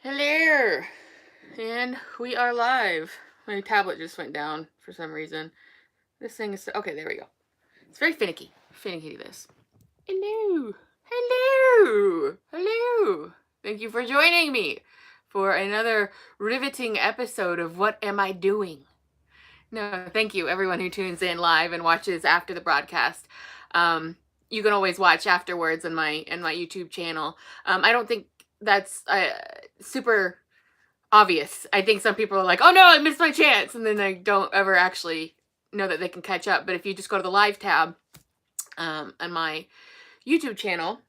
Hello, and we are live. My tablet just went down for some reason. This thing is okay. There we go. It's very finicky. This. Hello. Thank you for joining me for another riveting episode of What Am I Doing? No, thank you, everyone who tunes in live and watches after the broadcast. You can always watch afterwards on my YouTube channel. I don't think that's super obvious. I think some people are like, oh no, I missed my chance. And then they don't ever actually know that they can catch up. But if you just go to the live tab on my YouTube channel,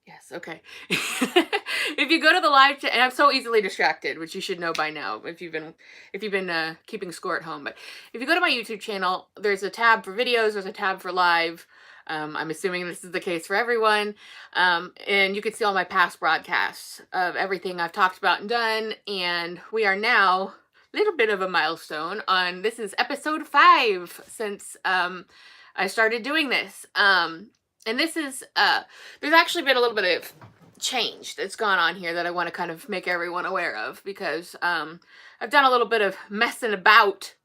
yes, okay. If you go to the live chat, and I'm so easily distracted, which you should know by now if you've been keeping score at home. But if you go to my YouTube channel, there's a tab for videos, there's a tab for live. I'm assuming this is the case for everyone. And you can see all my past broadcasts of everything I've talked about and done. And we are now a little bit of a milestone on, this is episode 5 since I started doing this. And this is, there's actually been a little bit of change that's gone on here that I want to kind of make everyone aware of, because I've done a little bit of messing about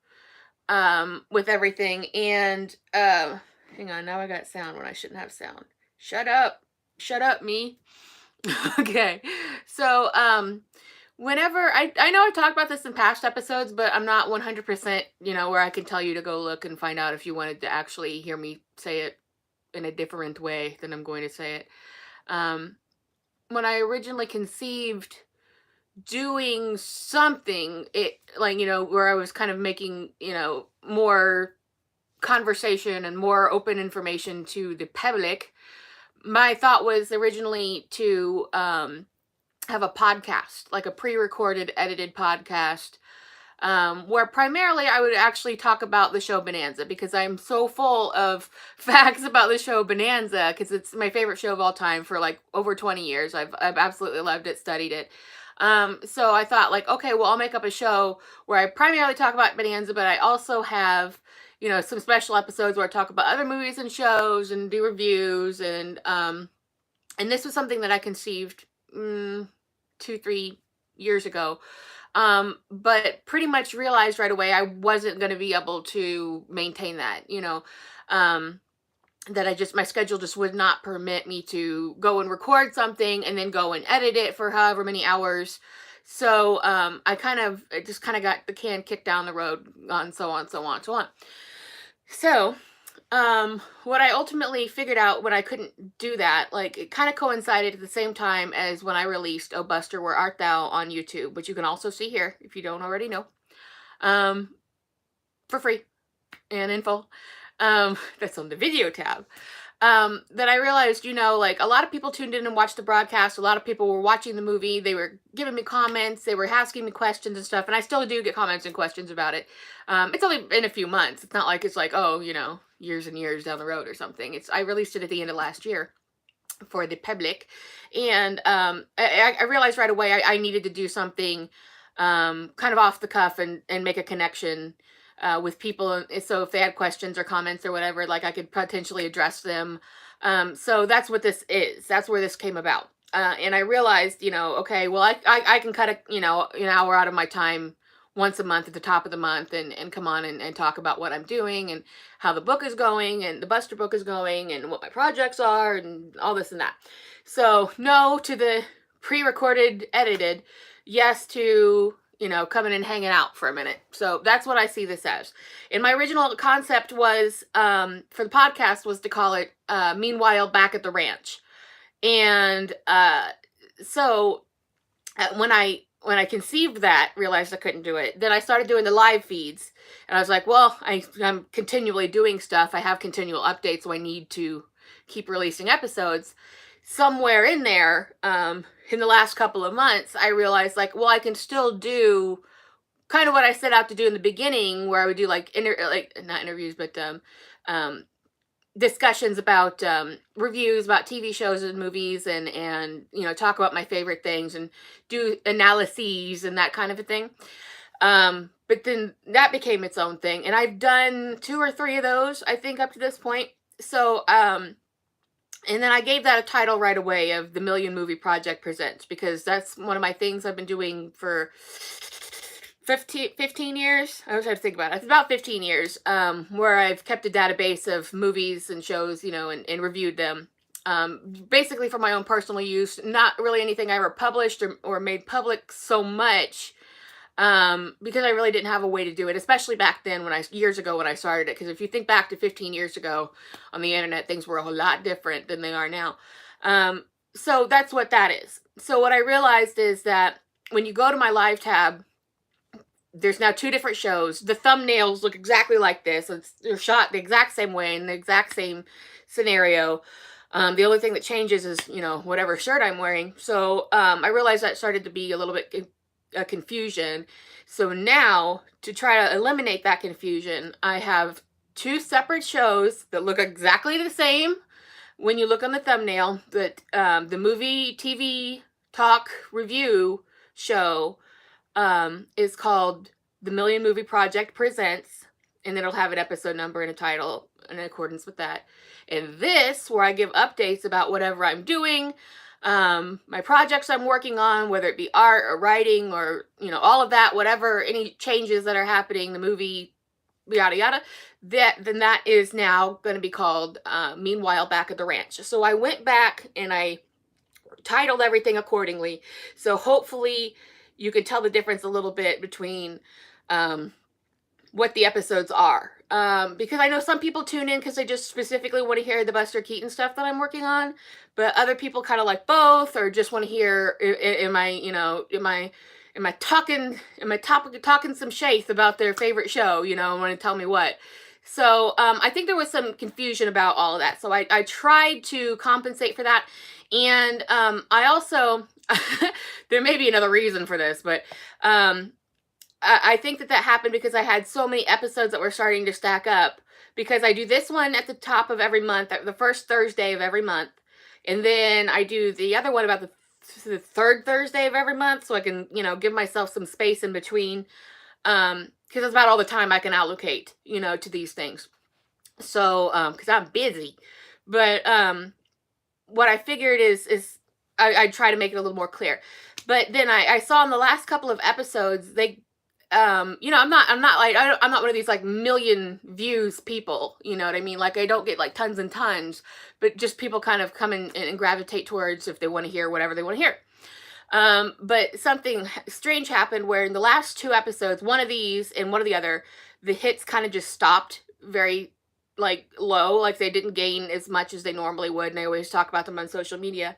with everything. And hang on, now I got sound when I shouldn't have sound. Shut up, me. Okay, so whenever I know I've talked about this in past episodes, but I'm not 100%, where I can tell you to go look and find out if you wanted to actually hear me say it in a different way than I'm going to say it. When I originally conceived doing something, where I was kind of making, more conversation and more open information to the public, my thought was originally to have a podcast, like a pre-recorded, edited podcast, where primarily I would actually talk about the show Bonanza, because I'm so full of facts about the show Bonanza, because it's my favorite show of all time for like over 20 years. I've absolutely loved it, studied it. So I thought, like, okay, well, I'll make up a show where I primarily talk about Bonanza, but I also have, some special episodes where I talk about other movies and shows and do reviews. And this was something that I conceived 2-3 years ago. But pretty much realized right away I wasn't going to be able to maintain that, that my schedule just would not permit me to go and record something and then go and edit it for however many hours. So I just kind of got the can kicked down the road, on so on. So what I ultimately figured out when I couldn't do that, like, it kind of coincided at the same time as when I released "Oh Buster, Where Art Thou" on YouTube, which you can also see here if you don't already know, for free and in full. That's on the video tab. That I realized, like, a lot of people tuned in and watched the broadcast. A lot of people were watching the movie. They were giving me comments. They were asking me questions and stuff. And I still do get comments and questions about it. It's only been a few months. It's not like it's like, oh, years and years down the road or something. I released it at the end of last year for the public. And I realized right away I needed to do something kind of off the cuff and make a connection with people. So if they had questions or comments or whatever, like, I could potentially address them. So that's what this is. That's where this came about. And I realized, okay, well, I can cut an hour out of my time once a month at the top of the month and come on and talk about what I'm doing and how the book is going and the Buster book is going and what my projects are and all this and that. So no to the pre-recorded, edited, yes to, coming and hanging out for a minute. So that's what I see this as. And my original concept was, for the podcast, was to call it, Meanwhile Back at the Ranch. And so when I conceived that, realized I couldn't do it, then I started doing the live feeds. And I was like, well, I'm continually doing stuff. I have continual updates, so I need to keep releasing episodes. Somewhere in there, in the last couple of months, I realized, like, well, I can still do kind of what I set out to do in the beginning, where I would do like not interviews, but discussions about reviews about TV shows and movies, and talk about my favorite things and do analyses and that kind of a thing. But then that became its own thing, and I've done 2 or 3 of those, I think, up to this point. So And then I gave that a title right away of The Million Movie Project Presents, because that's one of my things I've been doing for 15 years. I was trying to think about it. It's about 15 years, where I've kept a database of movies and shows, and reviewed them. Basically for my own personal use, not really anything I ever published or made public so much, because I really didn't have a way to do it, especially back then years ago when I started it. Because if you think back to 15 years ago on the internet, things were a whole lot different than they are now. So that's what that is. So what I realized is that when you go to my live tab, there's now 2 different shows. The thumbnails look exactly like this. They're shot the exact same way in the exact same scenario. The only thing that changes is, whatever shirt I'm wearing. So I realized that started to be a little bit confusion. So now, to try to eliminate that confusion, I have 2 separate shows that look exactly the same when you look on the thumbnail. But the movie TV talk review show is called The Million Movie Project Presents, and it'll have an episode number and a title in accordance with that. And this, where I give updates about whatever I'm doing, my projects I'm working on, whether it be art or writing or, all of that, whatever, any changes that are happening, the movie, yada yada, then that is now going to be called Meanwhile Back at the Ranch. So I went back and I titled everything accordingly. So hopefully you can tell the difference a little bit between what the episodes are. Because I know some people tune in because they just specifically want to hear the Buster Keaton stuff that I'm working on, but other people kind of like both, or just want to hear, am I talking some shit about their favorite show, and want to tell me what. So I think there was some confusion about all of that. So I tried to compensate for that. And I also, there may be another reason for this, but I think that happened because I had so many episodes that were starting to stack up, because I do this one at the top of every month, the first Thursday of every month. And then I do the other one about the third Thursday of every month, so I can, give myself some space in between. Because that's about all the time I can allocate, to these things. So, because I'm busy. But what I figured is I try to make it a little more clear. But then I saw in the last couple of episodes, they, I'm not one of these like million views people, you know what I mean? Like I don't get like tons and tons, but just people kind of come in and gravitate towards if they want to hear whatever they want to hear. But something strange happened where in the last 2 episodes, one of these and one of the other, the hits kind of just stopped very like low, like they didn't gain as much as they normally would. And I always talk about them on social media,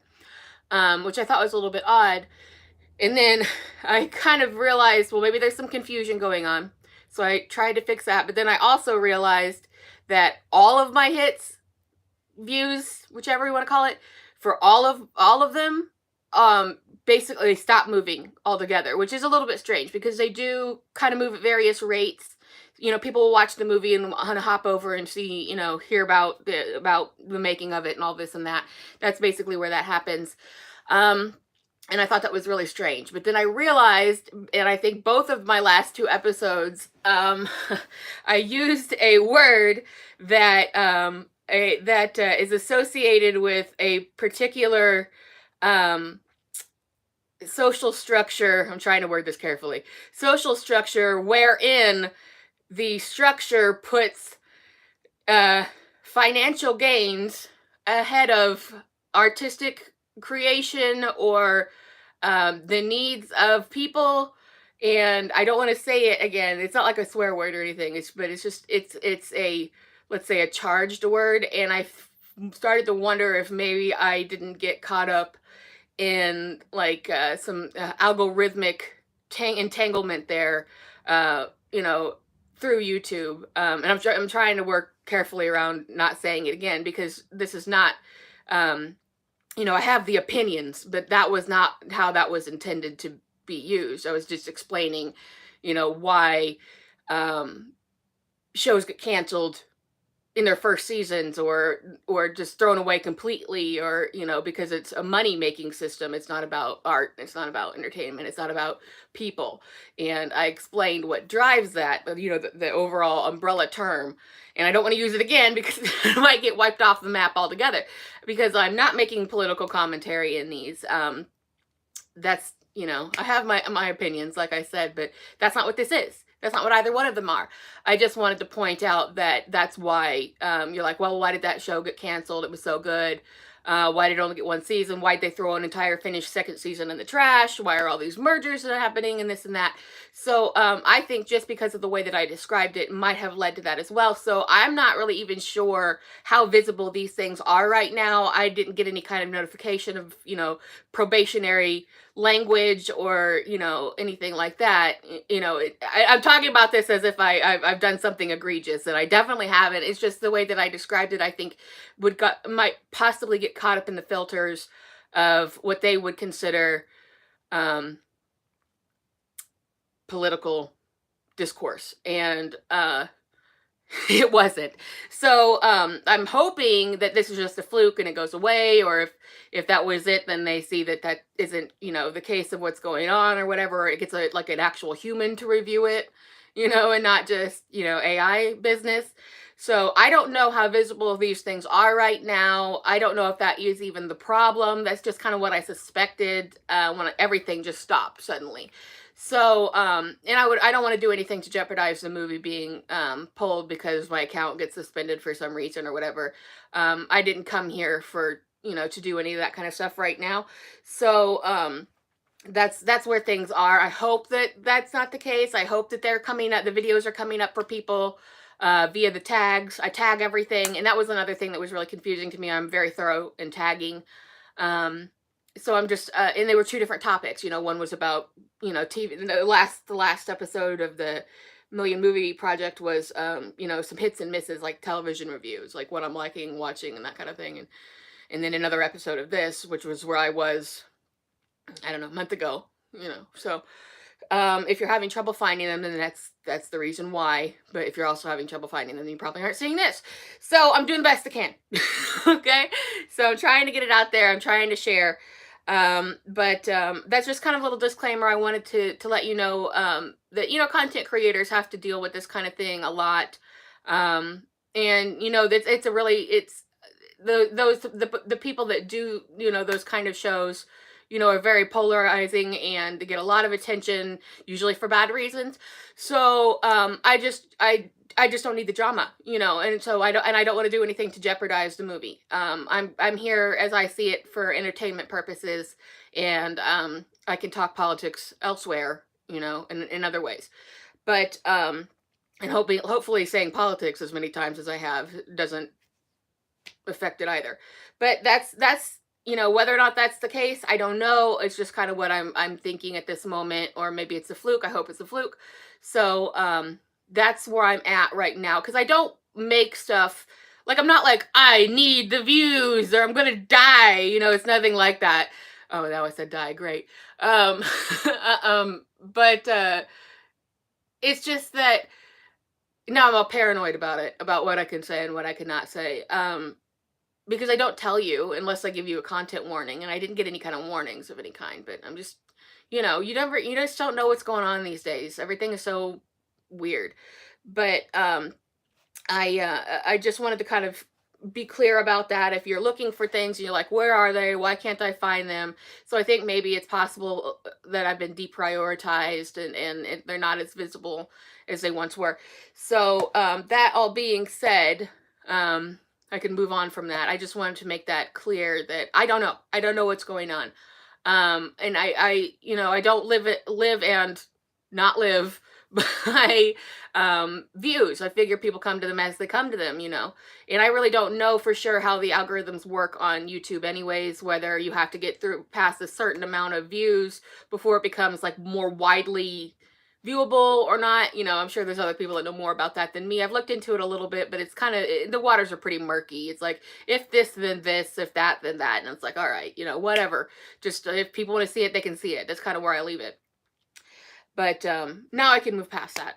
which I thought was a little bit odd. And then I kind of realized, well, maybe there's some confusion going on. So I tried to fix that. But then I also realized that all of my hits, views, whichever you want to call it, for all of them, basically stop moving altogether, which is a little bit strange because they do kind of move at various rates. People will watch the movie and hop over and see, hear about the making of it and all this and that. That's basically where that happens. And I thought that was really strange. But then I realized, and I think both of my last 2 episodes, I used a word that is associated with a particular social structure. I'm trying to word this carefully. Social structure wherein the structure puts financial gains ahead of artistic creation or the needs of people. And I don't want to say it again. It's not like a swear word or anything. It's a, let's say, a charged word. And I started to wonder if maybe I didn't get caught up in like some algorithmic entanglement there, through YouTube. And I'm trying to work carefully around not saying it again, because this is not, I have the opinions, but that was not how that was intended to be used. I was just explaining, why shows get canceled in their first seasons, or just thrown away completely, or because it's a money making system. It's not about art, it's not about entertainment, it's not about people. And I explained what drives that, but the overall umbrella term. And I don't want to use it again because it might get wiped off the map altogether, because I'm not making political commentary in these. That's I have my opinions, like I said, but that's not what this is. That's not what either one of them are. I just wanted to point out that that's why you're like, well, why did that show get canceled? It was so good. Why did it only get one season? Why'd they throw an entire finished second season in the trash? Why are all these mergers that are happening and this and that? So I think just because of the way that I described it might have led to that as well. So I'm not really even sure how visible these things are right now. I didn't get any kind of notification of, probationary language or anything like that. I'm talking about this as if I've done something egregious, and I definitely haven't. It's just the way that I described it, I think might possibly get caught up in the filters of what they would consider political discourse, and it wasn't. So I'm hoping that this is just a fluke and it goes away, or if that was it, then they see that that isn't the case of what's going on or whatever. It gets like an actual human to review it, and not just AI business. So I don't know how visible these things are right now. I don't know if that is even the problem. That's just kind of what I suspected when everything just stopped suddenly. So, and I don't want to do anything to jeopardize the movie being pulled because my account gets suspended for some reason or whatever. I didn't come here for, to do any of that kind of stuff right now. So, that's where things are. I hope that that's not the case. I hope that they're coming up, the videos are coming up for people via the tags. I tag everything, and that was another thing that was really confusing to me. I'm very thorough in tagging. So I'm just, and they were two different topics. One was about, TV. The last episode of the Million Movie Project was, some hits and misses, like television reviews, like what I'm liking, watching, and that kind of thing. And then another episode of this, which was where I was, I don't know, a month ago, So, if you're having trouble finding them, then that's the reason why. But if you're also having trouble finding them, then you probably aren't seeing this. So I'm doing the best I can. Okay. So I'm trying to get it out there. I'm trying to share. But that's just kind of a little disclaimer. I wanted to let you know that content creators have to deal with this kind of thing a lot. And it's a really, it's the people that do those kind of shows are very polarizing, and they get a lot of attention, usually for bad reasons. So I just don't need the drama, and so I don't want to do anything to jeopardize the movie. I'm here, as I see it, for entertainment purposes, and I can talk politics elsewhere, in other ways. But and hopefully saying politics as many times as I have doesn't affect it either. But that's whether or not that's the case, I don't know. It's just kind of what I'm thinking at this moment, or maybe it's a fluke. I hope it's a fluke. So that's where I'm at right now, because I don't make stuff like, I'm not like, I need the views or I'm gonna die. It's nothing like that. Oh, now I said die. Great. But it's just that now I'm all paranoid about it, about what I can say and what I cannot say. Because I don't tell you unless I give you a content warning, and I didn't get any kind of warnings of any kind. But I'm just, you just don't know what's going on these days. Everything is so weird. But I just wanted to kind of be clear about that. If you're looking for things and you're like, where are they? Why can't I find them? So I think maybe it's possible that I've been deprioritized, and they're not as visible as they once were. So that all being said, I can move on from that. I just wanted to make that clear that I don't know. I don't know what's going on. And I don't live and not live by views. I figure people come to them as they come to them, and I really don't know for sure how the algorithms work on YouTube anyways, whether you have to get through past a certain amount of views before it becomes like more widely viewable or not. I'm sure there's other people that know more about that than me. I've looked into it a little bit, but it's kind of, the waters are pretty murky. It's like, if this, then this, if that, then that. And it's like, all right, whatever. Just if people want to see it, they can see it. That's kind of where I leave it. But now I can move past that.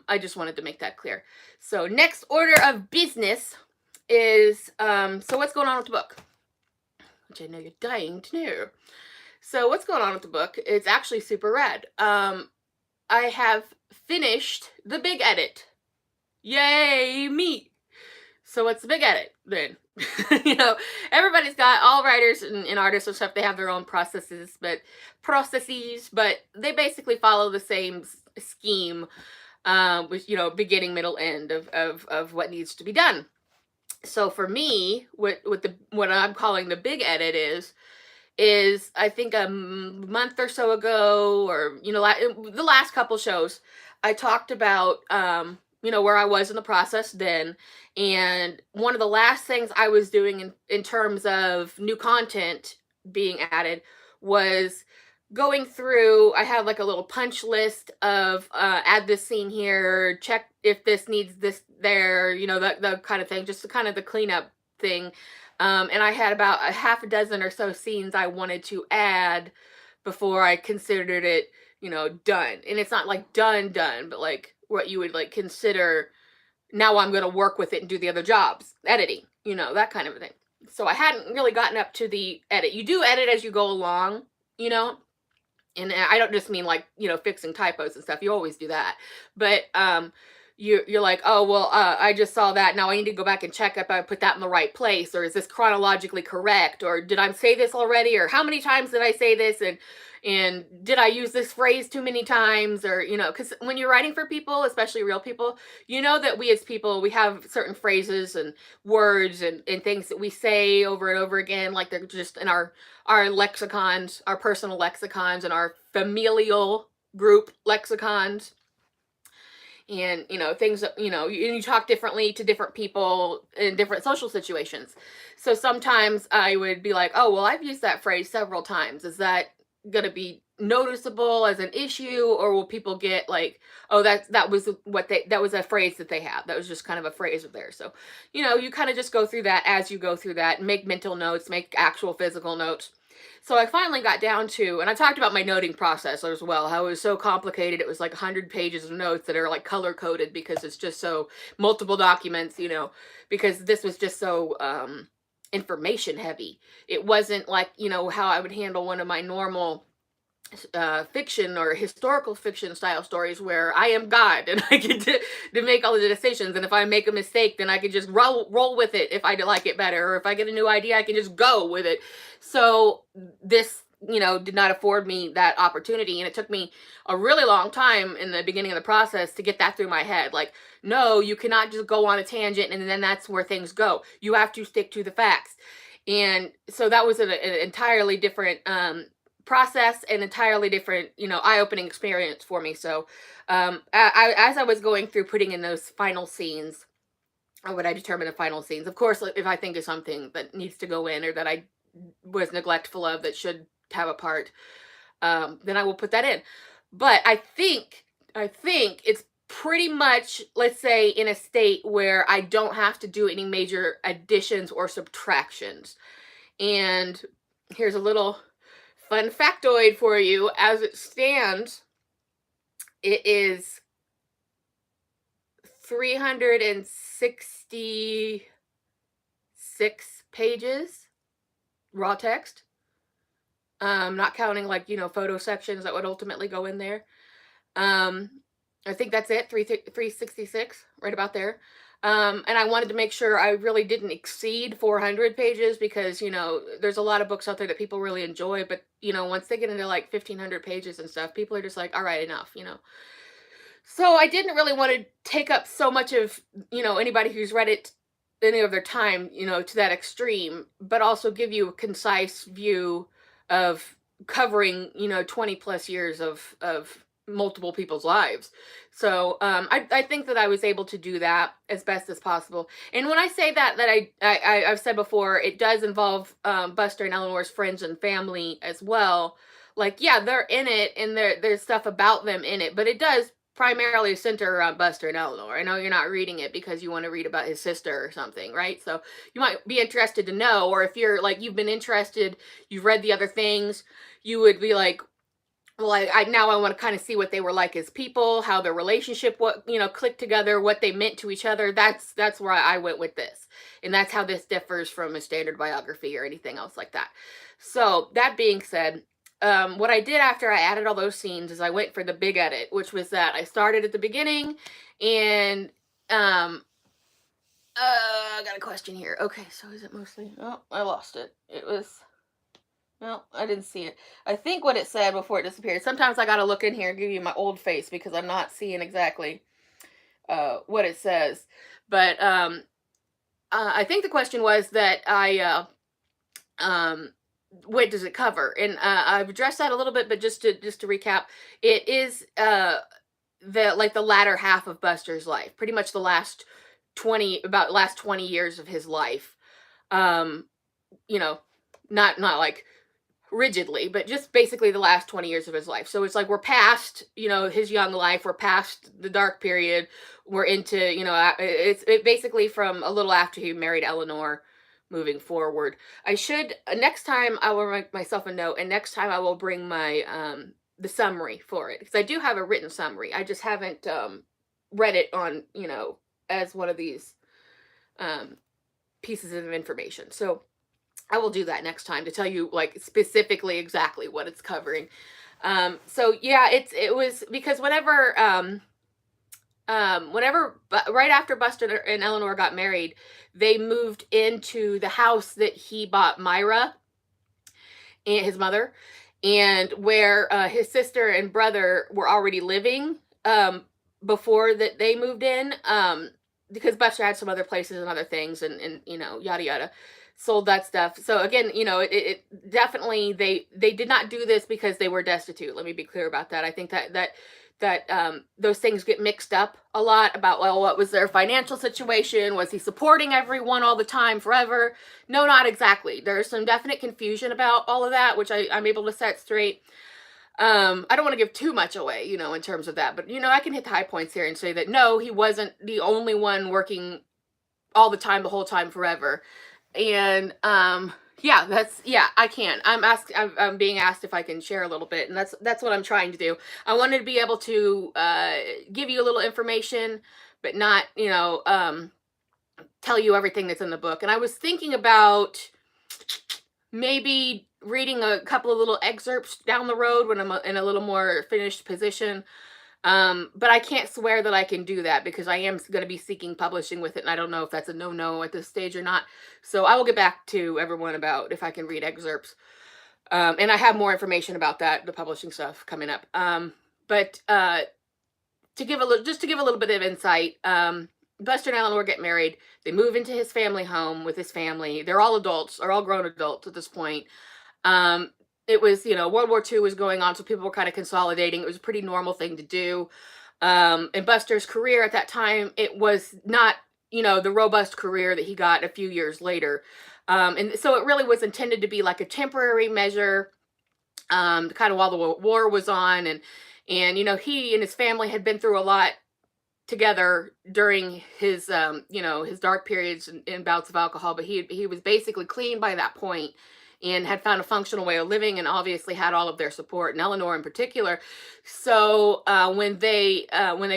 I just wanted to make that clear. So next order of business is, so what's going on with the book? Which I know you're dying to know. So what's going on with the book? It's actually super rad. I have finished the big edit. Yay, me. So what's the big edit then? You know, everybody's got, all writers and artists and stuff, they have their own processes, but they basically follow the same scheme, with, you know, beginning, middle, end of what needs to be done. So for me, what I'm calling the big edit is I think a month or so ago, or, you know, the last couple shows, I talked about, you know, where I was in the process then. And one of the last things I was doing in terms of new content being added was going through, I had like a little punch list of, add this scene here, check if this needs this there, you know, that kind of thing, just kind of the cleanup thing. And I had about a half a dozen or so scenes I wanted to add before I considered it, you know, done. And it's not like done, but like what you would like consider, now I'm going to work with it and do the other jobs, editing, you know, that kind of thing. So I hadn't really gotten up to the edit. You do edit as you go along, you know, and I don't just mean like, you know, fixing typos and stuff. You always do that. But you're like, oh, well, I just saw that. Now I need to go back and check if I put that in the right place, or is this chronologically correct, or did I say this already, or how many times did I say this, and did I use this phrase too many times, or, you know, because when you're writing for people, especially real people, you know that we as people, we have certain phrases and words and things that we say over and over again, like they're just in our lexicons, our personal lexicons, and our familial group lexicons. And, you know, things that, you know, you talk differently to different people in different social situations. So sometimes I would be like, oh, well, I've used that phrase several times. Is that going to be noticeable as an issue, or will people get like, oh, that was a phrase that they have. That was just kind of a phrase of theirs. So, you know, you kind of just go through that as you go through that, and make mental notes, make actual physical notes. So I finally got down to, and I talked about my noting process as well, how it was so complicated. It was like 100 pages of notes that are like color coded because it's just so multiple documents, you know, because this was just so information heavy. It wasn't like, you know, how I would handle one of my normal fiction or historical fiction style stories where I am God and I get to make all the decisions, and if I make a mistake, then I can just roll with it if I like it better, or if I get a new idea, I can just go with it. So this, you know, did not afford me that opportunity, and it took me a really long time in the beginning of the process to get that through my head. Like, no, you cannot just go on a tangent and then that's where things go. You have to stick to the facts. And so that was an entirely different process, an entirely different, you know, eye-opening experience for me. So as I was going through putting in those final scenes, or what I determine the final scenes, of course, if I think of something that needs to go in, or that I was neglectful of that should have a part, then I will put that in. But I think it's pretty much, let's say, in a state where I don't have to do any major additions or subtractions. And here's a little fun factoid for you. As it stands, it is 366 pages, raw text. Not counting, like, you know, photo sections that would ultimately go in there. I think that's it, 366, right about there. And I wanted to make sure I really didn't exceed 400 pages, because, you know, there's a lot of books out there that people really enjoy, but, you know, once they get into like 1,500 pages and stuff, people are just like, all right, enough, you know. So I didn't really want to take up so much of, you know, anybody who's read it any of their time, you know, to that extreme, but also give you a concise view of covering, you know, 20 plus years of multiple people's lives. So I think that I was able to do that as best as possible. And when I say that I've said before, it does involve Buster and Eleanor's friends and family as well. Like, yeah, they're in it, and there's stuff about them in it, but it does primarily center around Buster and Eleanor. I know you're not reading it because you want to read about his sister or something, right? So you might be interested to know, or if you're like, you've been interested, you've read the other things, you would be like, well, I now I want to kind of see what they were like as people, how their relationship, what, clicked together, what they meant to each other. That's where I went with this, and that's how this differs from a standard biography or anything else like that. So that being said, what I did after I added all those scenes is I went for the big edit, which was that I started at the beginning, and I got a question here. Okay, so is it mostly? Oh, I lost it. It was. No, I didn't see it. I think what it said before it disappeared. Sometimes I gotta look in here and give you my old face because I'm not seeing exactly what it says. But I think the question was that what does it cover? And I've addressed that a little bit, but just to recap, it is the latter half of Buster's life, pretty much the last 20 years of his life. You know, not like rigidly, but just basically the last 20 years of his life. So it's like we're past, his young life. We're past the dark period. We're into, it's basically from a little after he married Eleanor moving forward. I should, next time I will make myself a note, and next time I will bring my, the summary for it. Because I do have a written summary. I just haven't read it on, as one of these pieces of information. So I will do that next time to tell you like specifically exactly what it's covering. So yeah, it was because whenever right after Buster and Eleanor got married, they moved into the house that he bought Myra and his mother, and where his sister and brother were already living before that they moved in, because Buster had some other places and other things, and yada yada, sold that stuff. So again, it definitely, they did not do this because they were destitute. Let me be clear about that. I think that those things get mixed up a lot about, well, what was their financial situation? Was he supporting everyone all the time forever? No, not exactly. There's some definite confusion about all of that, which I'm able to set straight. I don't want to give too much away, in terms of that, but I can hit the high points here and say that no, he wasn't the only one working all the time, the whole time, forever. And yeah, I can. I'm being asked if I can share a little bit, and that's what I'm trying to do. I wanted to be able to give you a little information, but not tell you everything that's in the book. And I was thinking about maybe reading a couple of little excerpts down the road when I'm in a little more finished position. But I can't swear that I can do that because I am going to be seeking publishing with it, and I don't know if that's a no-no at this stage or not. So I will get back to everyone about if I can read excerpts. And I have more information about that, the publishing stuff, coming up. But to give a little bit of insight, Buster and Eleanor get married. They move into his family home with his family. They're all adults, or all grown adults at this point. It was, World War II was going on, so people were kind of consolidating. It was a pretty normal thing to do. In Buster's career at that time, it was not, the robust career that he got a few years later. And so it really was intended to be like a temporary measure, kind of while the war was on. And he and his family had been through a lot together during his, his dark periods and bouts of alcohol. But he was basically clean by that point, and had found a functional way of living, and obviously had all of their support, and Eleanor in particular. So when they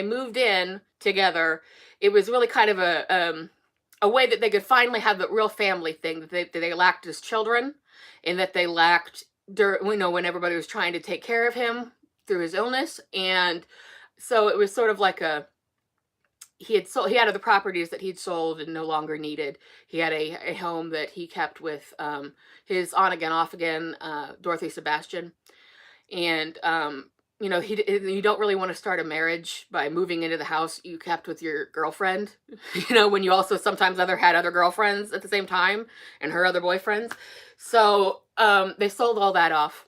moved in together, it was really kind of a way that they could finally have the real family thing that they lacked as children, and that they lacked when everybody was trying to take care of him through his illness. And so it was sort of like he had other properties that he'd sold and no longer needed. He had a home that he kept with his on again, off again, Dorothy Sebastian. And, you don't really want to start a marriage by moving into the house you kept with your girlfriend, when you also sometimes had other girlfriends at the same time, and her other boyfriends. So they sold all that off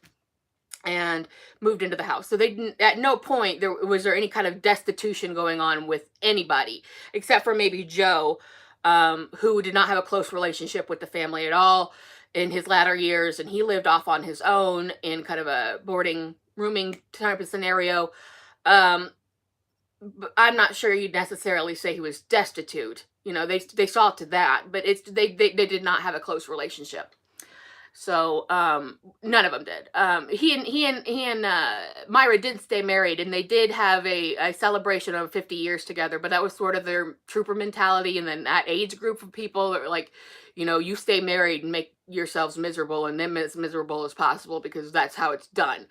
and moved into the house. So they didn't, at no point was there any kind of destitution going on with anybody, except for maybe Joe, who did not have a close relationship with the family at all in his latter years, and he lived off on his own in kind of a rooming type of scenario. But I'm not sure you'd necessarily say he was destitute. They saw to that, but they did not have a close relationship. So none of them did. He and Myra did stay married, and they did have a celebration of 50 years together. But that was sort of their trooper mentality, and then that age group of people that were like, you stay married and make yourselves miserable, and them as miserable as possible, because that's how it's done.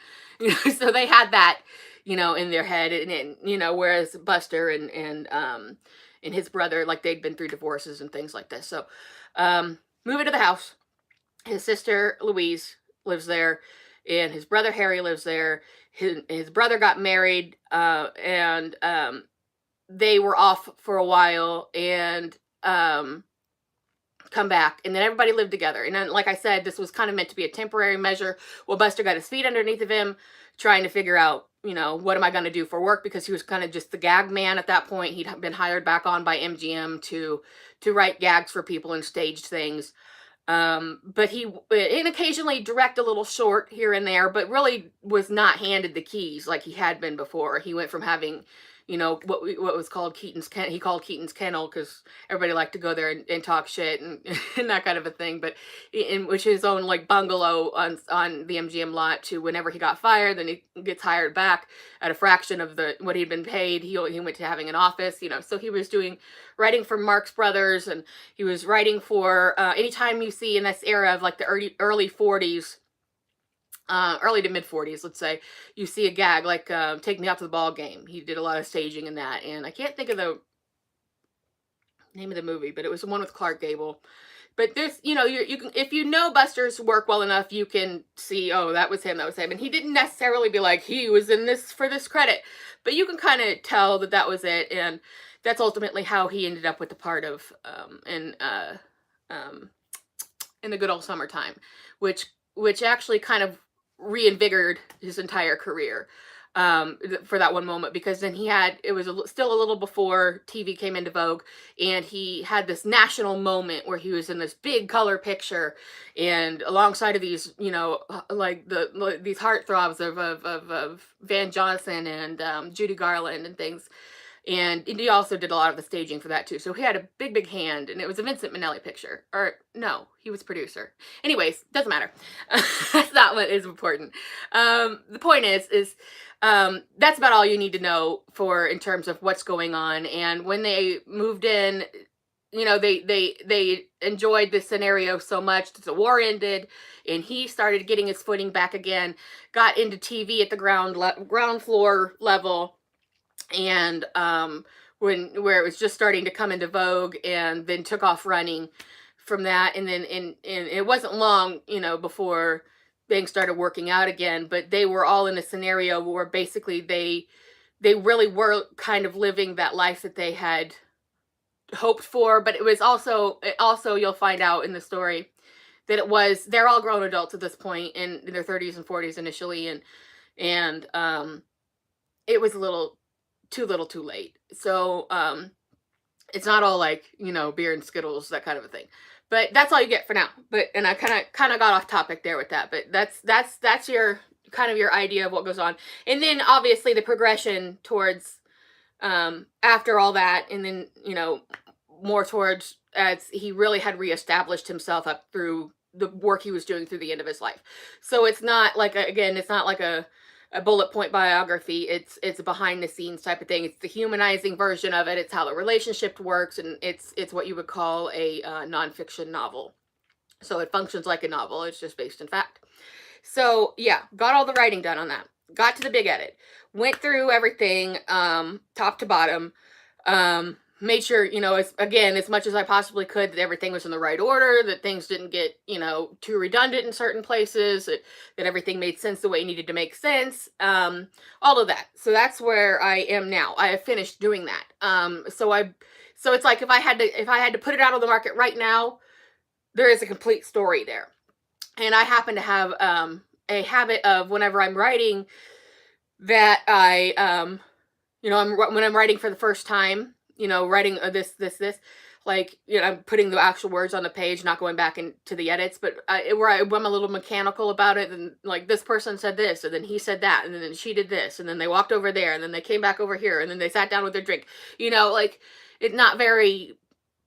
So they had that, in their head, and whereas Buster and his brother, like, they'd been through divorces and things like this. So move into the house. His sister Louise lives there, and his brother Harry lives there. His brother got married, and they were off for a while, and come back, and then everybody lived together. And then, like I said, this was kind of meant to be a temporary measure. Well, Buster got his feet underneath of him, trying to figure out, what am I going to do for work, because he was kind of just the gag man at that point. He'd been hired back on by MGM to write gags for people and staged things. But he occasionally direct a little short here and there, but really was not handed the keys like he had been before. He went from having, what was called Keaton's Kennel. He called Keaton's Kennel because everybody liked to go there and talk shit and, and that kind of a thing. But in which his own like bungalow on the MGM lot, to whenever he got fired, then he gets hired back at a fraction of what he'd been paid. He went to having an office, so he was writing for Marx Brothers, and he was writing for anytime you see in this era of like the early 40s, early to mid 40s, let's say, you see a gag like Take Me Out to the Ball Game. He did a lot of staging in that, and I can't think of the name of the movie, but it was the one with Clark Gable. But this, you can, if you know Buster's work well enough, you can see, oh, that was him, and he didn't necessarily be like, he was in this for this credit, but you can kind of tell that was it, and that's ultimately how he ended up with the part of in the Good Old Summertime, which actually kind of reinvigorated his entire career for that one moment, because then it was still a little before TV came into vogue, and he had this national moment where he was in this big color picture, and alongside of these, like these heartthrobs of Van Johnson and Judy Garland and things. And he also did a lot of the staging for that too. So he had a big hand, and it was a Vincent Minnelli picture. Or no, he was producer. Anyways, doesn't matter. That's not what is important. The point is that's about all you need to know in terms of what's going on. And when they moved in, they enjoyed this scenario so much that the war ended, and he started getting his footing back again, got into TV at the ground floor level, and where it was just starting to come into vogue, and then took off running from that. And then and it wasn't long, before things started working out again, but they were all in a scenario where basically they really were kind of living that life that they had hoped for. But it was also you'll find out in the story that they're all grown adults at this point, in their 30s and 40s initially, and it was too little too late. So it's not all like, beer and Skittles, that kind of a thing. But that's all you get for now. And I kind of got off topic there with that, but that's your kind of your idea of what goes on. And then obviously the progression towards after all that, and then more towards, as he really had reestablished himself up through the work he was doing through the end of his life. So it's not like it's not like a bullet point biography. It's a behind the scenes type of thing. It's the humanizing version of it. It's how the relationship works, and it's what you would call a nonfiction novel. So it functions like a novel. It's just based in fact. So yeah, got all the writing done on that. Got to the big edit. Went through everything top to bottom. Made sure, as much as I possibly could, that everything was in the right order, that things didn't get, too redundant in certain places, that everything made sense the way it needed to make sense, all of that. So that's where I am now. I have finished doing that. So it's like if I had to put it out on the market right now, there is a complete story there. And I happen to have a habit of, whenever I'm writing, that I, when I'm writing for the first time, writing this, like, I'm putting the actual words on the page, not going back into the edits, but where I'm a little mechanical about it, and like, this person said this, and then he said that, and then she did this, and then they walked over there, and then they came back over here, and then they sat down with their drink, like, it's not very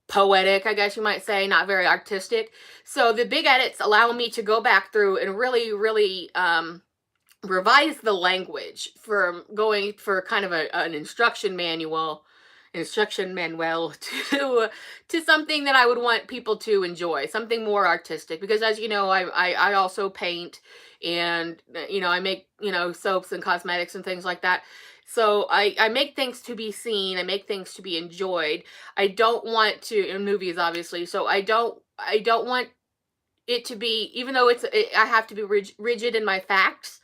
poetic, I guess you might say, not very artistic. So the big edits allow me to go back through and really, really revise the language for going for kind of an instruction manual to something that I would want people to enjoy, something more artistic. Because as you know, I also paint, and I make soaps and cosmetics and things like that. So I make things to be seen. I make things to be enjoyed. I don't want to, in movies obviously. So I don't want it to be, even though I have to be rigid in my facts.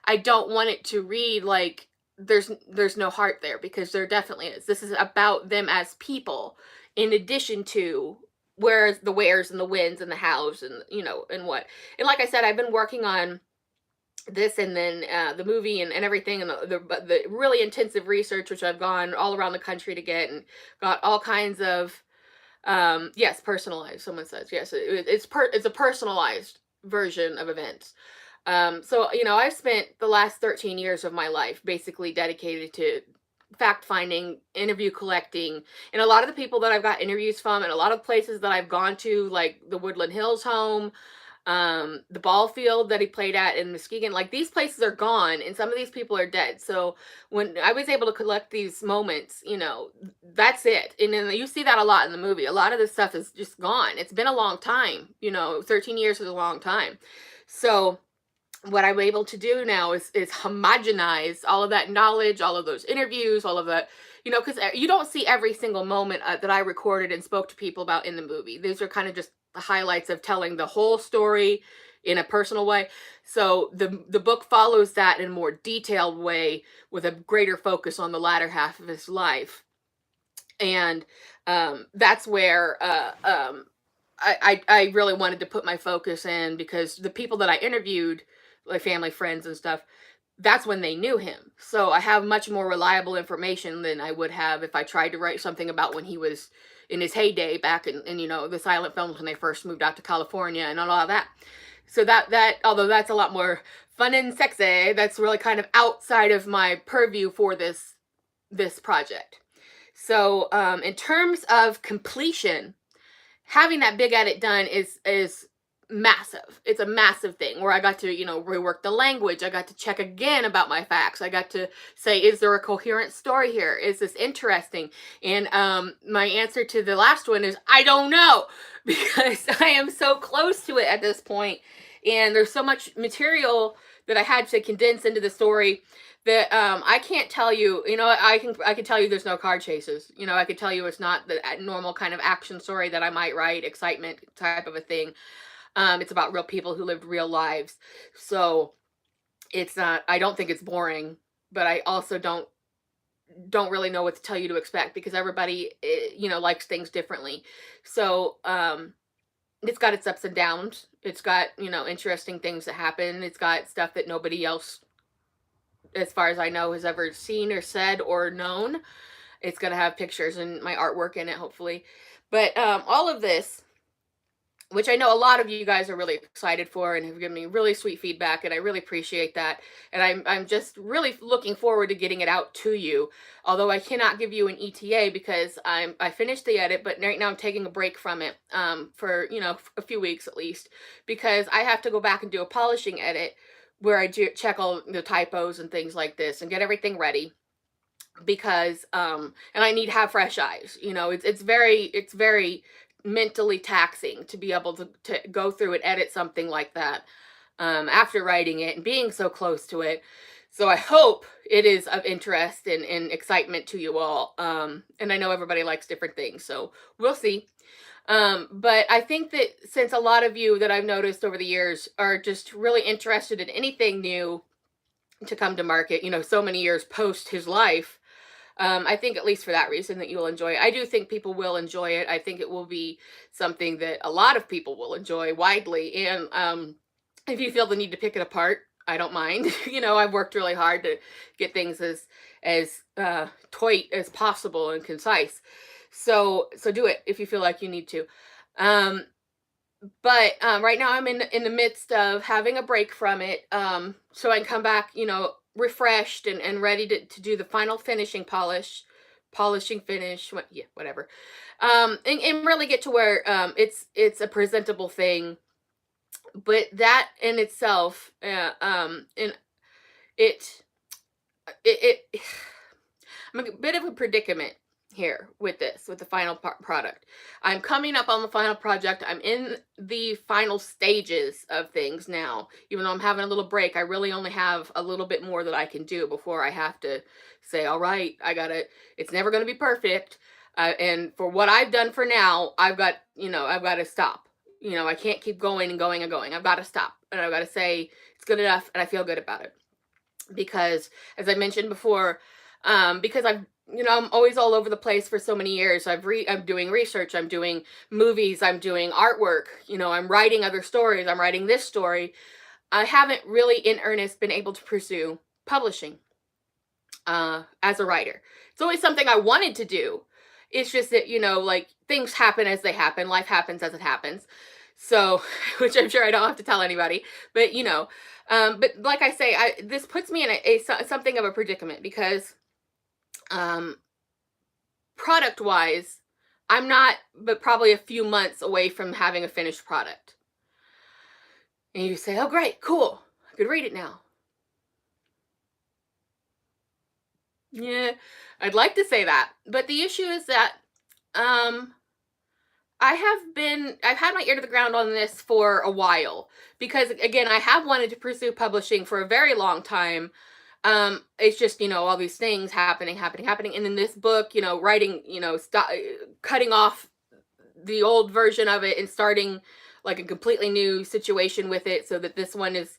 I don't want it to read like there's no heart there, because there definitely is. This is about them as people, in addition to where's the wheres and the whens and the hows and and what. And like I said, I've been working on this, and then the movie and everything, and the really intensive research, which I've gone all around the country to get, and got all kinds of yes, personalized, someone says. Yes, it's a personalized version of events. So I've spent the last 13 years of my life basically dedicated to fact finding, interview collecting, and a lot of the people that I've got interviews from, and a lot of places that I've gone to, like the Woodland Hills home, the ball field that he played at in Muskegon, like these places are gone, and some of these people are dead. So when I was able to collect these moments, that's it. And then you see that a lot in the movie. A lot of this stuff is just gone. It's been a long time. 13 years is a long time. So what I'm able to do now is homogenize all of that knowledge, all of those interviews, all of that, because you don't see every single moment that I recorded and spoke to people about in the movie. These are kind of just the highlights of telling the whole story in a personal way. So the book follows that in a more detailed way, with a greater focus on the latter half of his life. And that's where I really wanted to put my focus in, because the people that I interviewed, like family, friends, and stuff, that's when they knew him. So I have much more reliable information than I would have if I tried to write something about when he was in his heyday back in the silent films, when they first moved out to California and all of that. So that although that's a lot more fun and sexy, that's really kind of outside of my purview for this project. So in terms of completion, having that big edit done is massive. It's a massive thing, where I got to, rework the language. I got to check again about my facts. I got to say, is there a coherent story here? Is this interesting? And my answer to the last one is, I don't know, because I am so close to it at this point, and there's so much material that I had to condense into the story that I can't tell you. I can tell you there's no car chases. I could tell you it's not the normal kind of action story that I might write, excitement type of a thing. It's about real people who lived real lives. So it's not, I don't think it's boring, but I also don't really know what to tell you to expect, because everybody, likes things differently. So, it's got its ups and downs. It's got, interesting things that happen. It's got stuff that nobody else, as far as I know, has ever seen or said or known. It's going to have pictures and my artwork in it, hopefully. But all of this, which I know a lot of you guys are really excited for and have given me really sweet feedback, and I really appreciate that. And I'm just really looking forward to getting it out to you. Although I cannot give you an ETA, because I finished the edit, but right now I'm taking a break from it for a few weeks at least, because I have to go back and do a polishing edit where I check all the typos and things like this and get everything ready. Because and I need to have fresh eyes. It's very mentally taxing to be able to go through and edit something like that after writing it and being so close to it. So I hope it is of interest and excitement to you all. And I know everybody likes different things, so we'll see. But I think that since a lot of you that I've noticed over the years are just really interested in anything new to come to market, so many years post his life, I think at least for that reason that you'll enjoy it. I do think people will enjoy it. I think it will be something that a lot of people will enjoy widely. And if you feel the need to pick it apart, I don't mind. I've worked really hard to get things as tight as possible and concise. So do it if you feel like you need to. But right now I'm in the midst of having a break from it, so I can come back, refreshed and ready to do the final finishing polishing finish, yeah, whatever. And really get to where it's a presentable thing. But that in itself, and it it I'm a bit of a predicament here with this, with the final product. I'm coming up on the final project. I'm in the final stages of things now. Even though I'm having a little break, I really only have a little bit more that I can do before I have to say, all right, it's never going to be perfect. And for what I've done for now, I've got to stop. I can't keep going and going and going. I've got to stop. And I've got to say, it's good enough and I feel good about it. Because, as I mentioned before, because I'm always all over the place for so many years. I'm doing research, I'm doing movies, I'm doing artwork, I'm writing other stories, I'm writing this story. I haven't really in earnest been able to pursue publishing as a writer. It's always something I wanted to do. It's just that, like, things happen as they happen, life happens as it happens. So, which I'm sure I don't have to tell anybody, but but like I say, this puts me in something of a predicament because product wise, I'm not, but probably a few months away from having a finished product. And you say, oh, great, cool, I could read it now. Yeah, I'd like to say that, but the issue is that I've had my ear to the ground on this for a while because, again, I have wanted to pursue publishing for a very long time. It's just, all these things happening. And in this book, writing, cutting off the old version of it and starting like a completely new situation with it so that this one is,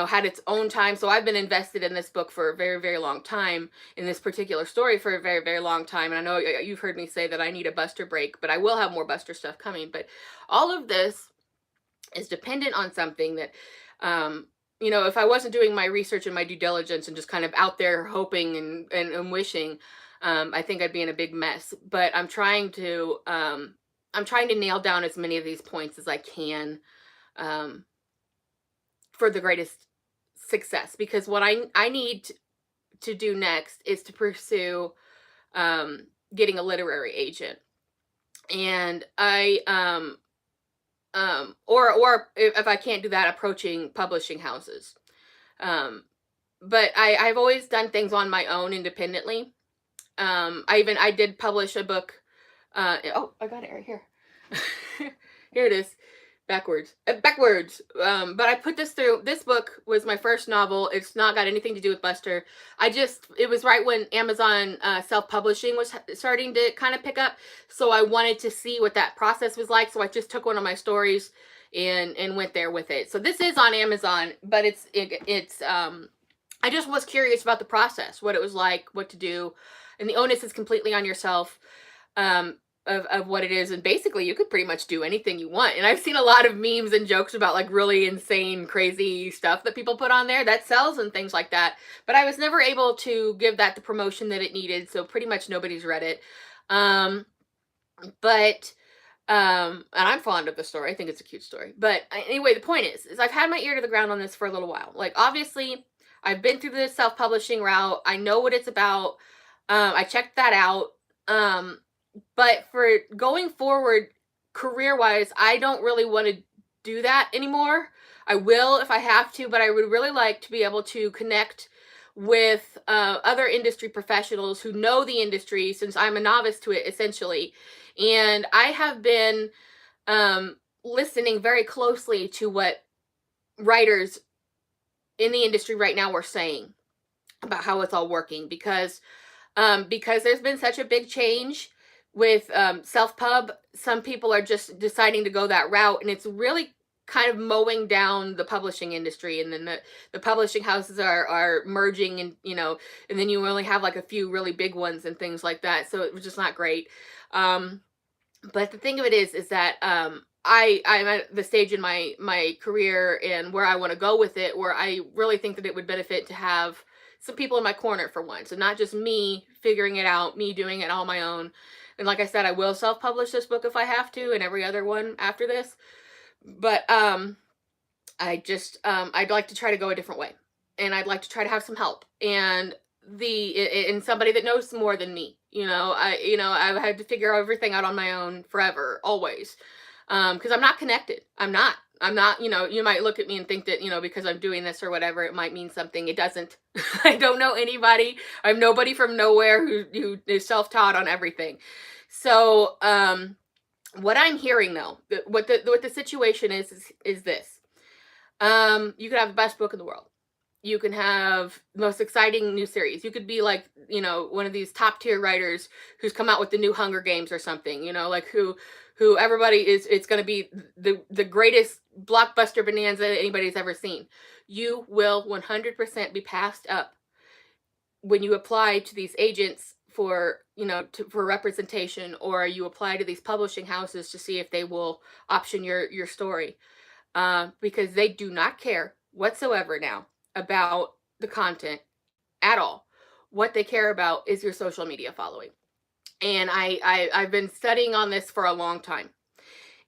had its own time. So I've been invested in this book for a very, very long time, in this particular story for a very, very long time. And I know you've heard me say that I need a Buster break, but I will have more Buster stuff coming. But all of this is dependent on something that, if I wasn't doing my research and my due diligence and just kind of out there hoping and wishing, I think I'd be in a big mess. But I'm trying to nail down as many of these points as I can for the greatest success. Because what I need to do next is to pursue getting a literary agent. And or if I can't do that, approaching publishing houses. But I've always done things on my own independently. I did publish a book. Oh, I got it right here. Here it is. Backwards. But I put this through. This book was my first novel. It's not got anything to do with Buster. It was right when Amazon self-publishing was starting to kind of pick up. So I wanted to see what that process was like. So I just took one of my stories and went there with it. So this is on Amazon, but it's I just was curious about the process, what it was like, what to do. And the onus is completely on yourself. Of what it is, and basically you could pretty much do anything you want. And I've seen a lot of memes and jokes about like really insane, crazy stuff that people put on there that sells and things like that, but I was never able to give that the promotion that it needed, so pretty much nobody's read it. And I'm fond of the story. I think it's a cute story. But anyway, the point is I've had my ear to the ground on this for a little while. Like, obviously I've been through the self-publishing route, I know what it's about. I checked that out. But for going forward, career-wise, I don't really want to do that anymore. I will if I have to, but I would really like to be able to connect with other industry professionals who know the industry, since I'm a novice to it, essentially. And I have been listening very closely to what writers in the industry right now are saying about how it's all working, because there's been such a big change with self-pub. Some people are just deciding to go that route, and it's really kind of mowing down the publishing industry. And then the publishing houses are merging, and and then you only have like a few really big ones and things like that. So it was just not great. But the thing of it is that I'm at the stage in my career and where I want to go with it, where I really think that it would benefit to have some people in my corner for once, and not just me figuring it out, me doing it on my own. And like I said, I will self-publish this book if I have to, and every other one after this. But I'd like to try to go a different way, and I'd like to try to have some help and somebody that knows more than me I've had to figure everything out on my own forever, always. Because I'm not connected. I'm not, you might look at me and think that, because I'm doing this or whatever, it might mean something. It doesn't. I don't know anybody. I'm nobody from nowhere who is self-taught on everything. So, what I'm hearing though, what the situation is this. You could have the best book in the world. You can have the most exciting new series. You could be like, one of these top tier writers who's come out with the new Hunger Games or something, like who everybody it's going to be the greatest blockbuster bonanza anybody's ever seen. You will 100% be passed up when you apply to these agents for, for representation, or you apply to these publishing houses to see if they will option your story. Because they do not care whatsoever now about the content at all. What they care about is your social media following. And I've been studying on this for a long time.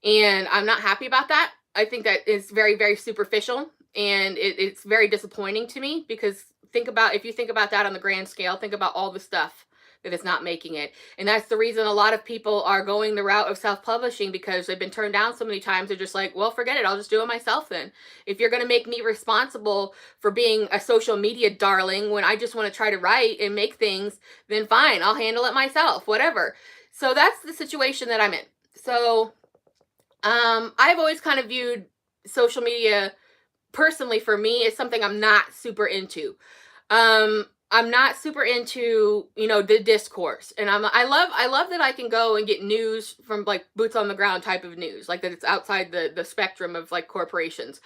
And I'm not happy about that. I think that is very, very superficial. And it's very disappointing to me, because if you think about that on the grand scale, think about all the stuff that is not making it. And that's the reason a lot of people are going the route of self-publishing, because they've been turned down so many times. They're just like, well, forget it. I'll just do it myself then. If you're going to make me responsible for being a social media darling when I just want to try to write and make things, then fine, I'll handle it myself, whatever. So that's the situation that I'm in. So I've always kind of viewed social media personally for me as something I'm not super into. I'm not super into, the discourse. And I love that I can go and get news from like boots on the ground type of news, like that it's outside the spectrum of like corporations.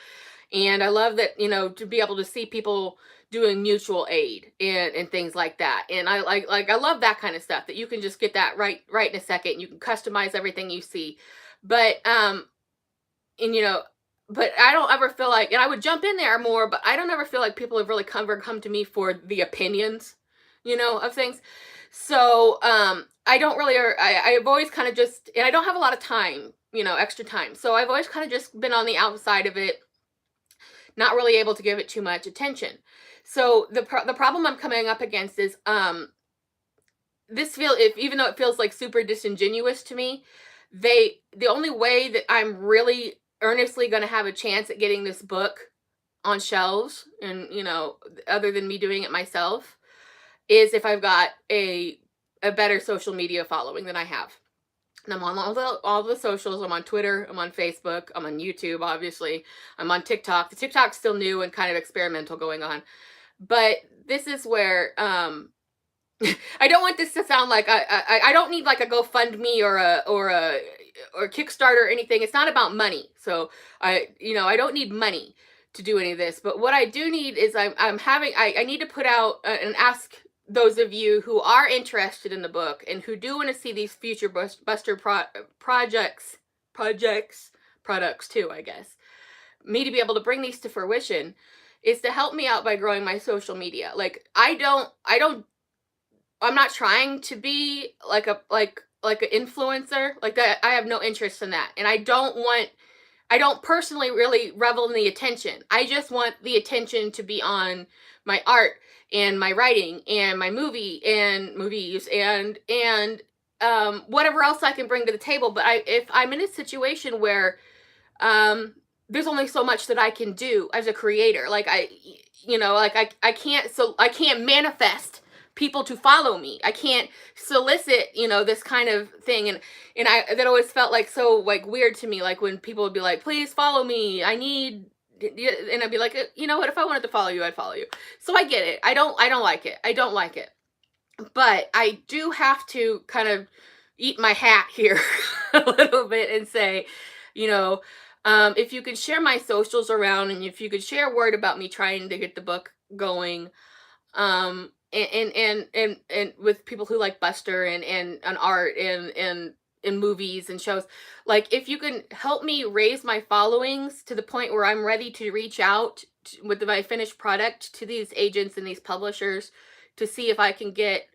And I love that, to be able to see people doing mutual aid and things like that. And I I love that kind of stuff, that you can just get that right in a second. You can customize everything you see. But but I don't ever feel like, and I would jump in there more, but I don't ever feel like people have really come to me for the opinions, of things. So, I don't really, I've always kind of just, and I don't have a lot of time, extra time. So I've always kind of just been on the outside of it, not really able to give it too much attention. So the problem I'm coming up against is, even though it feels like super disingenuous to me, the only way that I'm really earnestly going to have a chance at getting this book on shelves, and other than me doing it myself, is if I've got a better social media following than I have. And I'm on all the socials. I'm on Twitter, I'm on Facebook, I'm on YouTube, obviously. I'm on TikTok. The TikTok's still new and kind of experimental going on. But this is where I don't want this to sound like I don't need like a GoFundMe or a Kickstarter or anything. It's not about money. So I don't need money to do any of this. But what I do need is I need to put out and ask those of you who are interested in the book and who do want to see these future Buster products too, I guess, me to be able to bring these to fruition, is to help me out by growing my social media. Like I'm not trying to be like an influencer like that. I have no interest in that. And I don't personally really revel in the attention. I just want the attention to be on my art and my writing and my movies and whatever else I can bring to the table. But if I'm in a situation where there's only so much that I can do as a creator, like I can't manifest people to follow me. I can't solicit, this kind of thing. And that always felt like so like weird to me. Like when people would be like, please follow me, I need, and I'd be like, what, if I wanted to follow you, I'd follow you. So I get it. I don't like it. I don't like it. But I do have to kind of eat my hat here a little bit and say, if you could share my socials around, and if you could share word about me trying to get the book going, and with people who like Buster and art and movies and shows, like if you can help me raise my followings to the point where I'm ready to reach out with my finished product to these agents and these publishers to see if I can get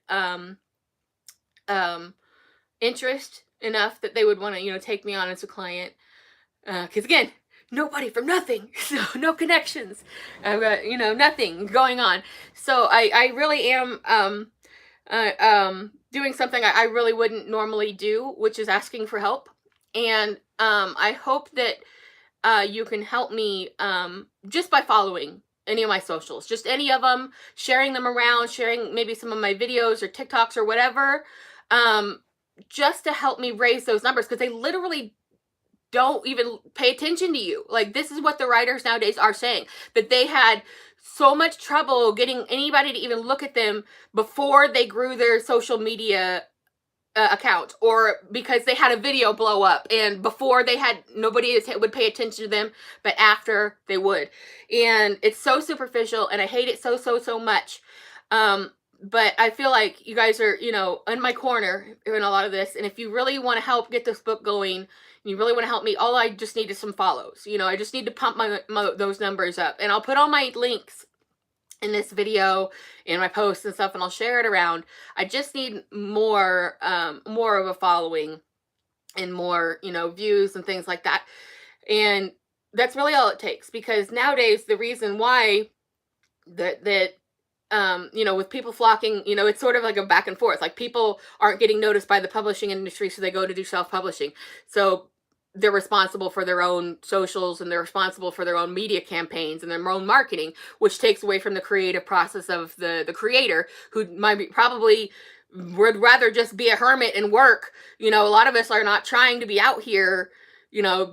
interest enough that they would want to take me on as a client, because again, nobody from nothing, so no connections, I've got nothing going on. So I really am doing something I really wouldn't normally do, which is asking for help. And I hope that you can help me just by following any of my socials, just any of them, sharing them around, sharing maybe some of my videos or TikToks or whatever, um, just to help me raise those numbers, because they literally don't even pay attention to you. Like, this is what the writers nowadays are saying, that they had so much trouble getting anybody to even look at them before they grew their social media account, or because they had a video blow up, and before they had, nobody would pay attention to them, but after they would. And it's so superficial, and I hate it so much. But I feel like you guys are, in my corner in a lot of this, and if you really want to help get this book going, you really want to help me, all I just need is some follows. I just need to pump those numbers up, and I'll put all my links in this video, in my posts and stuff, and I'll share it around. I just need more of a following, and more, views and things like that. And that's really all it takes, because nowadays the reason why that with people flocking, it's sort of like a back and forth. Like, people aren't getting noticed by the publishing industry, so they go to do self-publishing. So they're responsible for their own socials, and they're responsible for their own media campaigns and their own marketing, which takes away from the creative process of the creator, who probably would rather just be a hermit and work. A lot of us are not trying to be out here,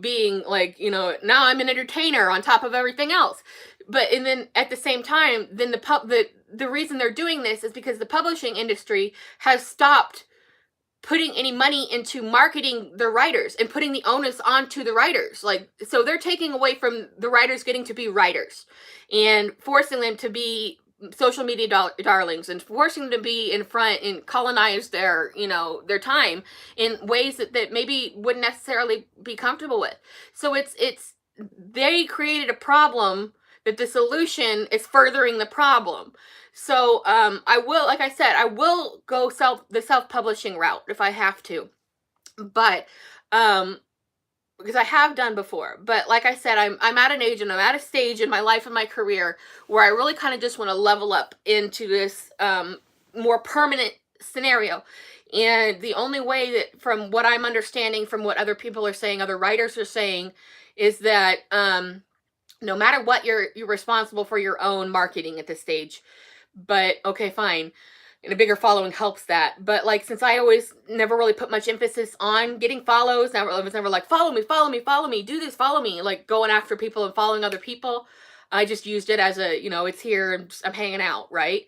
being like, now I'm an entertainer on top of everything else. But, and then at the same time, then the reason they're doing this is because the publishing industry has stopped putting any money into marketing the writers and putting the onus onto the writers. Like, so they're taking away from the writers getting to be writers, and forcing them to be social media darlings, and forcing them to be in front and colonize their time in ways that maybe wouldn't necessarily be comfortable with. So it's they created a problem that the solution is furthering the problem. So I will, like I said, I will go the self-publishing route if I have to, but because I have done before. But like I said, I'm at an age, and I'm at a stage in my life and my career where I really kind of just want to level up into this more permanent scenario. And the only way that, from what I'm understanding, from what other people are saying, other writers are saying, is that no matter what, you're responsible for your own marketing at this stage. But okay, fine. And a bigger following helps that. But like, since I always never really put much emphasis on getting follows, I was never like, follow me, do this, follow me, like going after people and following other people. I just used it as a, it's here, and I'm hanging out, right?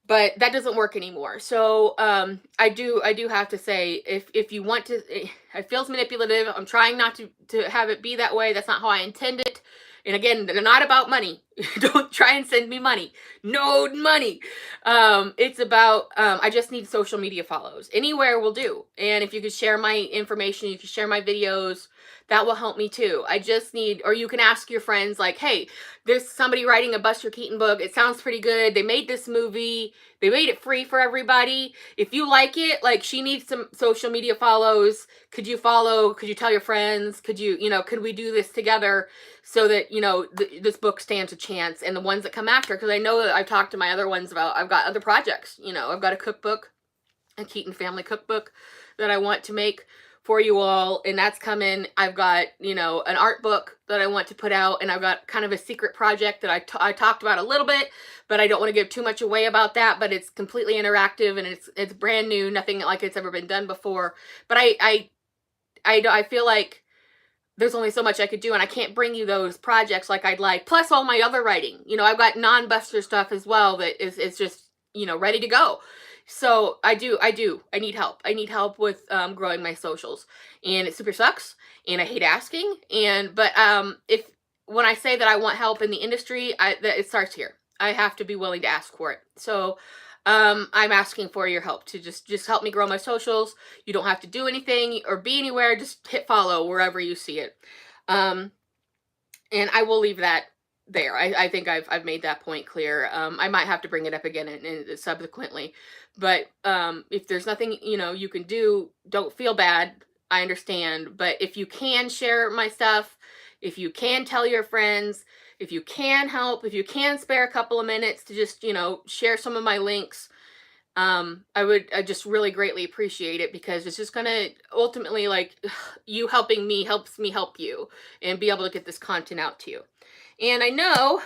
But that doesn't work anymore. So I do have to say, if you want to, it feels manipulative. I'm trying not to have it be that way. That's not how I intend it. And again, they're not about money. Don't try and send me money. No money. It's about, I just need social media follows. Anywhere will do. And if you could share my information, you can share my videos, that will help me too. I just need, or you can ask your friends, like, hey, there's somebody writing a Buster Keaton book. It sounds pretty good. They made this movie. They made it free for everybody. If you like it, like, she needs some social media follows. Could you follow? Could you tell your friends? Could you, could we do this together so that, this book stands a chance, and the ones that come after? Because I know that I've talked to my other ones about, I've got other projects, I've got a cookbook, a Keaton family cookbook that I want to make for you all, and that's coming. I've got, an art book that I want to put out, and I've got kind of a secret project that I talked about a little bit, but I don't want to give too much away about that. But it's completely interactive, and it's brand new, nothing like it's ever been done before. But I feel like there's only so much I could do, and I can't bring you those projects like I'd like. Plus all my other writing, I've got non-Buster stuff as well that is just, ready to go. So I need help. I need help with growing my socials, and it super sucks, and I hate asking. But when I say that I want help in the industry, it starts here. I have to be willing to ask for it. So I'm asking for your help to just help me grow my socials. You don't have to do anything or be anywhere. Just hit follow wherever you see it. And I will leave that there. I think I've made that point clear. I might have to bring it up again and subsequently, but if there's nothing you can do, don't feel bad. I understand. But if you can share my stuff, if you can tell your friends, if you can help, if you can spare a couple of minutes to just share some of my links, I just really greatly appreciate it, because it's just gonna ultimately, like, you helping me helps me help you and be able to get this content out to you. And I know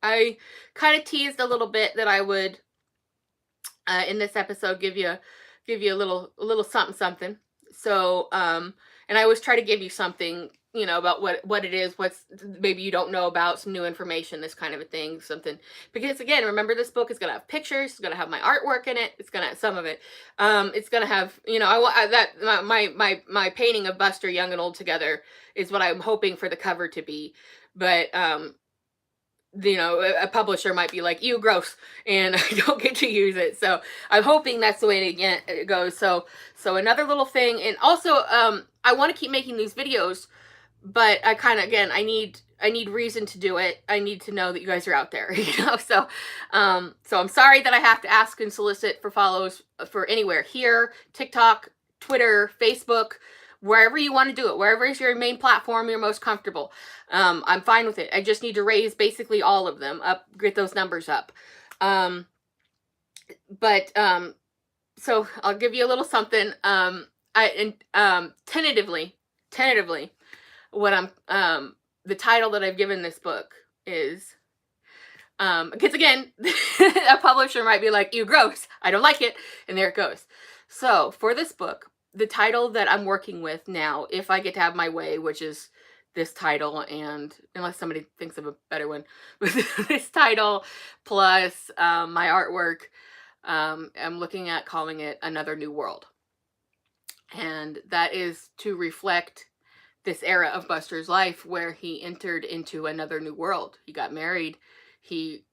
I kind of teased a little bit that I would, in this episode, give you a little something something. So, and I always try to give you something, about what it is, what's maybe you don't know about, some new information, this kind of a thing, something. Because again, remember, this book is gonna have pictures, it's gonna have my artwork in it, it's gonna have some of it. It's gonna have, I want that my painting of Buster young and old together is what I'm hoping for the cover to be. But a publisher might be like, "You gross," and I don't get to use it. So I'm hoping that's the way it goes. So another little thing, and also, I want to keep making these videos, but I kind of, again, I need reason to do it. I need to know that you guys are out there, So, so I'm sorry that I have to ask and solicit for follows for anywhere here, TikTok, Twitter, Facebook, wherever you want to do it, wherever is your main platform you're most comfortable. I'm fine with it. I just need to raise basically all of them up, get those numbers up. So I'll give you a little something. Tentatively, what the title that I've given this book is, because again, a publisher might be like, "You gross, I don't like it," and there it goes. So for this book, the title that I'm working with now, if I get to have my way, which is this title, and unless somebody thinks of a better one, with this title plus my artwork, I'm looking at calling it Another New World. And that is to reflect this era of Buster's life where he entered into another new world. He got married, he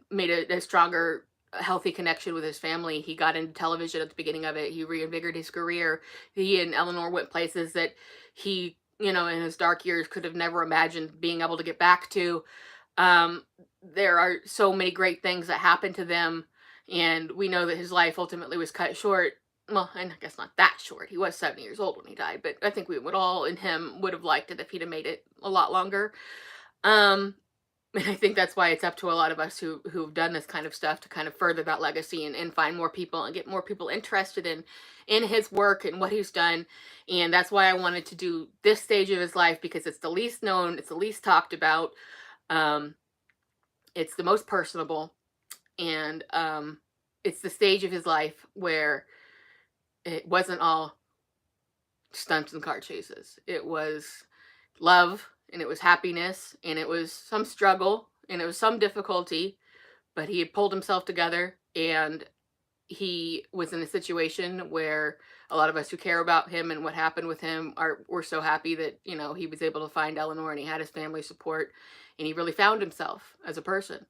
made a stronger, healthy connection with his family. He got into television at the beginning of it. He reinvigorated his career. He and Eleanor went places that he, in his dark years could have never imagined being able to get back to. There are so many great things that happened to them, and we know that his life ultimately was cut short. Well, and I guess not that short. He was 70 years old when he died, but I think we would all in him would have liked it if he'd have made it a lot longer. And I think that's why it's up to a lot of us who've done this kind of stuff to kind of further that legacy and find more people and get more people interested in his work and what he's done. And that's why I wanted to do this stage of his life, because it's the least known, it's the least talked about, it's the most personable, and it's the stage of his life where it wasn't all stunts and car chases. It was love, and it was happiness, and it was some struggle, and it was some difficulty, but he had pulled himself together, and he was in a situation where a lot of us who care about him and what happened with him we're so happy that, he was able to find Eleanor, and he had his family support, and he really found himself as a person.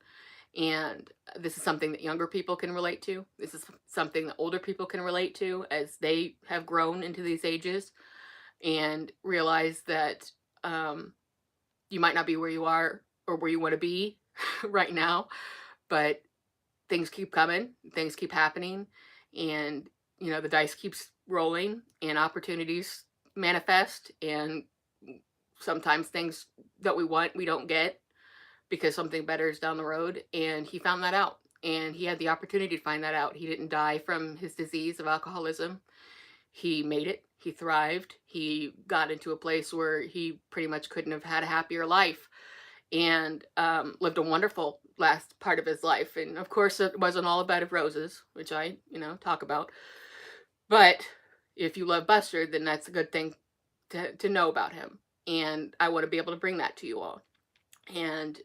And this is something that younger people can relate to. This is something that older people can relate to as they have grown into these ages and realize that you might not be where you are or where you want to be right now, but things keep coming, things keep happening, and, the dice keeps rolling, and opportunities manifest, and sometimes things that we want, we don't get, because something better is down the road. And he found that out, and he had the opportunity to find that out. He didn't die from his disease of alcoholism. He made it. He thrived. He got into a place where he pretty much couldn't have had a happier life, and lived a wonderful last part of his life. And of course, it wasn't all a bed of roses, which I, talk about. But if you love Buster, then that's a good thing to know about him. And I want to be able to bring that to you all. And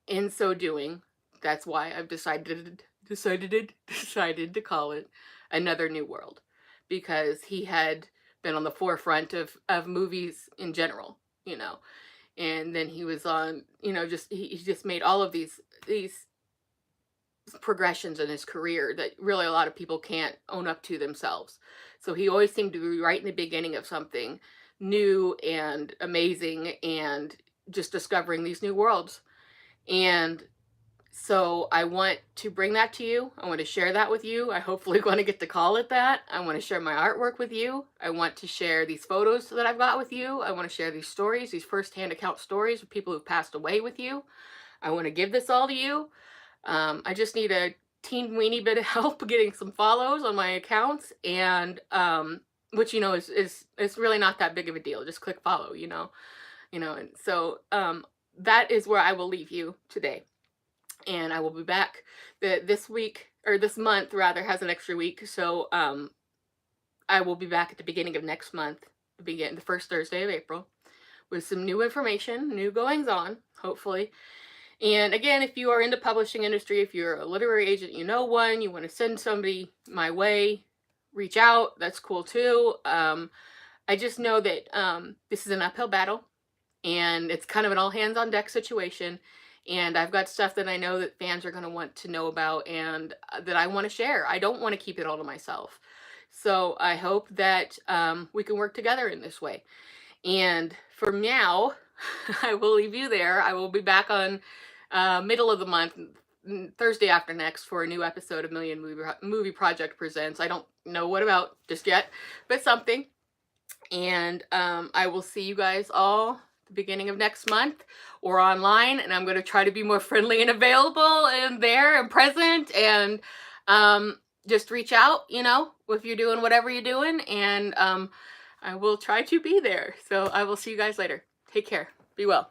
in so doing, that's why I've decided to call it Another New World, because he had been on the forefront of movies in general, and then he was on, he just made all of these progressions in his career that really a lot of people can't own up to themselves. So he always seemed to be right in the beginning of something new and amazing, and just discovering these new worlds. And so I want to bring that to you. I want to share that with you. I hopefully want to get to call it that. I want to share my artwork with you. I want to share these photos that I've got with you. I want to share these stories, these first-hand account stories of people who've passed away with you. I want to give this all to you. I just need a teeny weeny bit of help getting some follows on my accounts, and which, you know, is really not that big of a deal. Just click follow, you know. And so that is where I will leave you today. And I will be back. This week, or this month rather, has an extra week, so I will be back at the beginning of next month, the first Thursday of April, with some new information, new goings on, hopefully. And again, if you are in the publishing industry, if you're a literary agent, you know one, you want to send somebody my way, reach out. That's cool too. I just know that this is an uphill battle, and it's kind of an all hands on deck situation. And I've got stuff that I know that fans are going to want to know about, and that I want to share. I don't want to keep it all to myself. So I hope that we can work together in this way. And for now, I will leave you there. I will be back on middle of the month, Thursday after next, for a new episode of Million Movie Project Presents. I don't know what about just yet, but something. And I will see you guys all the beginning of next month, or online, and I'm going to try to be more friendly and available and there and present, and just reach out, you know, if you're doing whatever you're doing, and I will try to be there. So I will see you guys later. Take care. Be well.